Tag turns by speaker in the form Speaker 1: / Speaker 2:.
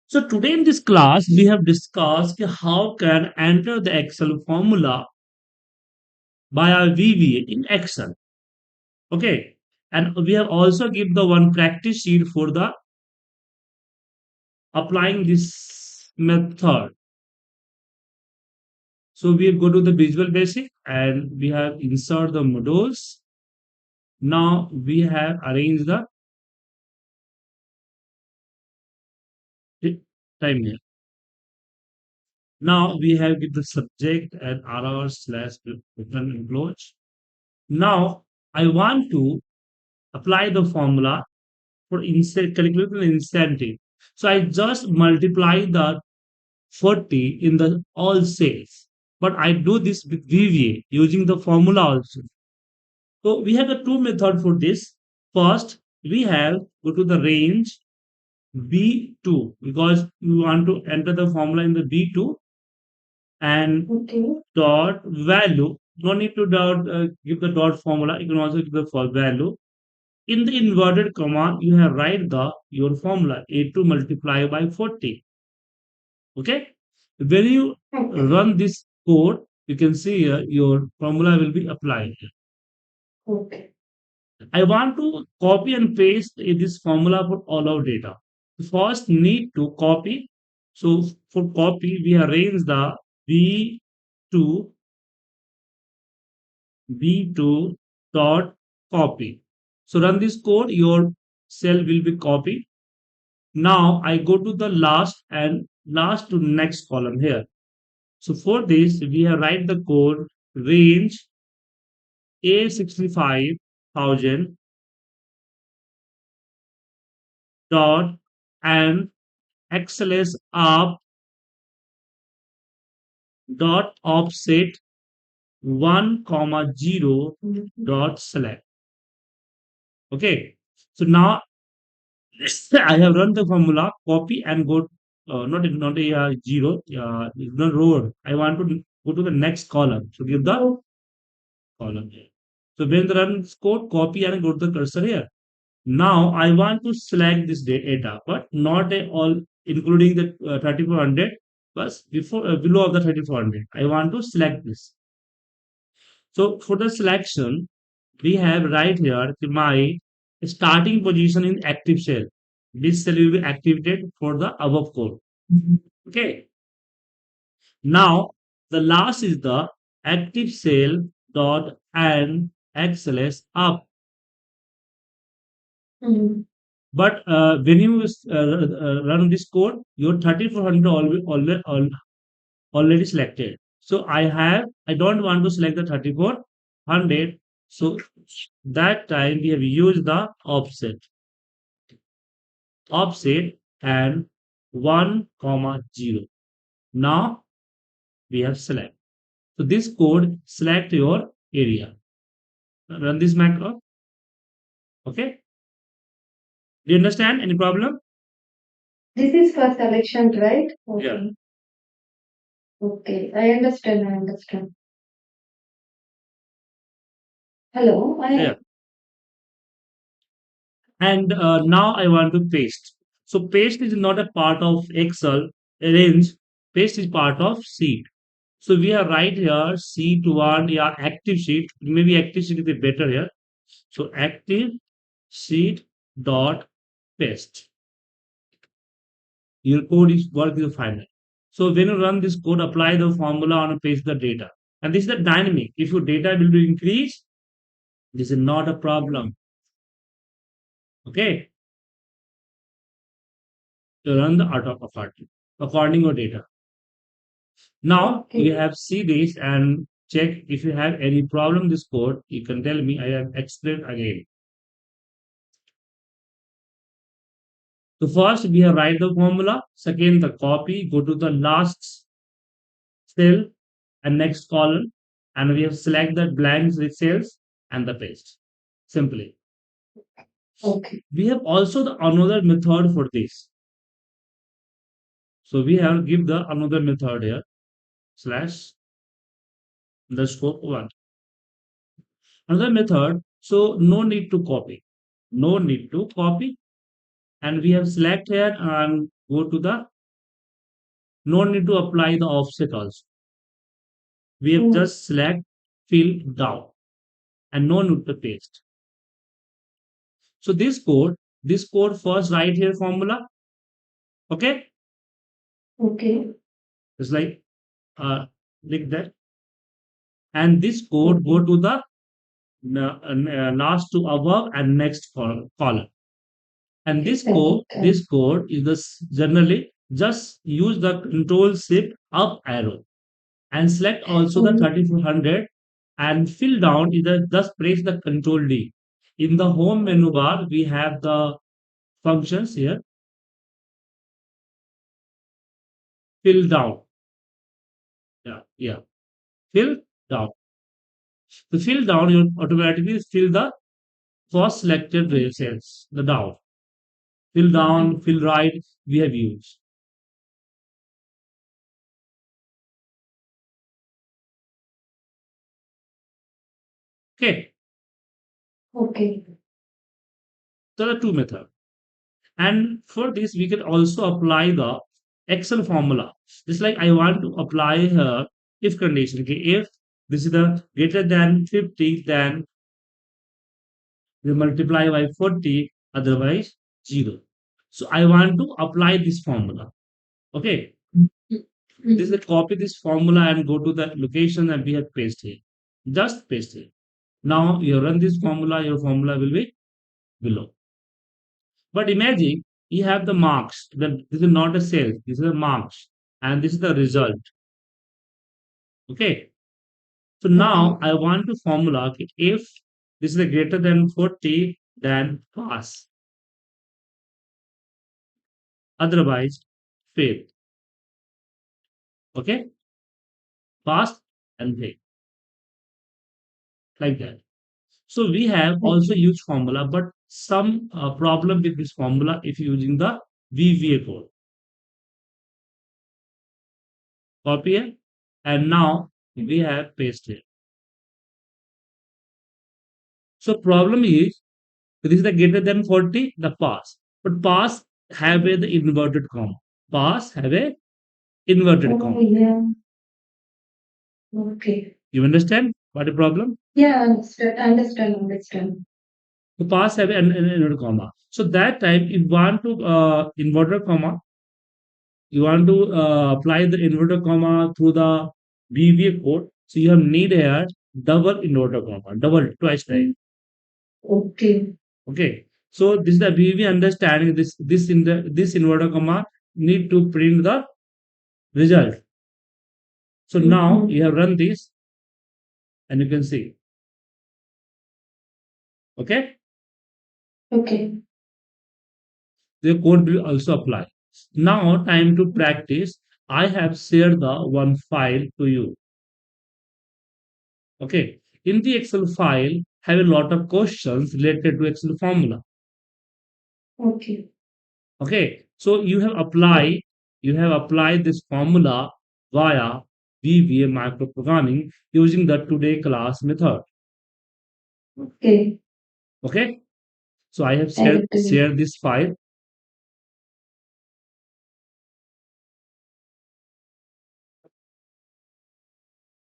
Speaker 1: So today in this class, we have discussed how can enter the Excel formula by our VBA in Excel. Okay. And we have also give the one practice sheet for the applying this method. So we go to the Visual Basic and we have insert the modules. Now we have arranged the time here. Now we have give the subject and RR slash return employees. Now I want to apply the formula for calculate the incentive. So I just multiply the 40 in the all sales. But I do this with VBA using the formula also. So we have the two method for this. First, we have go to the range B2 because you want to enter the formula in the B2 and dot value. No need to give the dot formula. You can also give the for value. In the inverted comma, you have write the your formula A2 multiplied by 40. Okay. When you run this code, you can see here your formula will be applied. Okay. I want to copy and paste this formula for all our data. First, need to copy. So for copy, we arrange the B2 B2 dot copy. So run this code, your cell will be copied. Now I go to the last to next column here. So for this, we have write the code range A65,000 dot and XLS up dot offset 1 comma 0 dot select. Okay. So now I have run the formula, copy and go, not a zero, not row. I want to go to the next column. So give the column here. So when the run code, copy and go to the cursor here. Now I want to select this data, but not a all including the 3400, but before below of the 3400. I want to select this. So for the selection, we have right here my starting position in active cell. This cell will be activated for the above code. Okay. Now the last is the active cell dot and XLS up. But when you run this code, your 3400 already selected. So I don't want to select the 3400. So that time we have used the offset and 1 comma 0. Now we have select. So this code select your area. Run this macro. Okay. Do you understand? Any problem?
Speaker 2: This is for selection, right?
Speaker 1: Yeah.
Speaker 2: Okay. Okay. I understand. I understand. Hello.
Speaker 1: Yeah. And now I want to paste. So paste is not a part of Excel arrange. Paste is part of sheet. So we are right here sheet one, yeah, active sheet. Maybe active sheet is better here. So active sheet dot paste. Your code is work is final. So when you run this code, apply the formula and paste the data. And this is the dynamic. If your data will be increased, this is not a problem. Okay. To run the auto according to data. Now you
Speaker 2: Okay.
Speaker 1: have see this and check if you have any problem this code, you can tell me. I have explained again. So first we have write the formula, second the copy, go to the last cell and next column, and we have select the blank cells and the paste. Simply.
Speaker 2: Okay.
Speaker 1: We have also the another method for this. So we have give the another method here slash the scope one. Another method, so no need to copy. No need to copy. And we have select here and go to the No need to apply the offset also. We have
Speaker 2: Mm.
Speaker 1: just select fill down and no need to paste. So this code first write here formula. Okay.
Speaker 2: Okay.
Speaker 1: It's like like that. And this code go
Speaker 2: Okay.
Speaker 1: to the last to above and next column. And
Speaker 2: Okay.
Speaker 1: this code is generally just use the control shift up arrow and select also the
Speaker 2: Mm.
Speaker 1: 3400 and fill down is the just press the control D. In the home menu bar, we have the functions here, fill down. Yeah, yeah. Fill down. To fill down, you automatically fill the first selected cells, the down. Fill down, fill right, we have used. Okay,
Speaker 2: Okay.
Speaker 1: so the two method. And for this, we can also apply the Excel formula. Just like I want to apply here if condition. Okay, if this is the greater than 50, then we multiply by 40, otherwise 0. So I want to apply this formula. Okay, this is copy this formula and go to the location that we have pasted here. Just paste it. Now you run this formula, your formula will be below. But imagine you have the marks. This is not a cell. This is a marks, and this is the result. Okay. So now
Speaker 2: Okay.
Speaker 1: I want to formula okay, if this is a greater than 40, then pass. Otherwise, fail. Okay. Pass and fail like that. So we have also
Speaker 2: Okay.
Speaker 1: used formula, but some problem with this formula if using the VBA code. Copy it, and now we have pasted. So problem is this is the greater than 40, the pass. But pass have a the inverted comma. Pass have a inverted
Speaker 2: Oh,
Speaker 1: comma.
Speaker 2: yeah. Okay.
Speaker 1: You understand what the problem?
Speaker 2: Yeah, understood. Understand.
Speaker 1: The pass have an inverted comma. So that time you want to inverted comma, you want to apply the inverted comma through the VBA code. So you have need here double inverted comma, double twice time.
Speaker 2: Okay.
Speaker 1: Okay. So this is the VBA understanding this in the this inverted comma need to print the result. So now
Speaker 2: Mhm.
Speaker 1: you have run this and you can see. Okay.
Speaker 2: Okay.
Speaker 1: The code will also apply. Now time to practice. I have shared the one file to you. Okay. In the Excel file, have a lot of questions related to Excel formula.
Speaker 2: Okay.
Speaker 1: Okay. So you have applied this formula via VBA microprogramming using the today class method.
Speaker 2: Okay.
Speaker 1: Okay. So I have
Speaker 2: I agree.
Speaker 1: shared this file.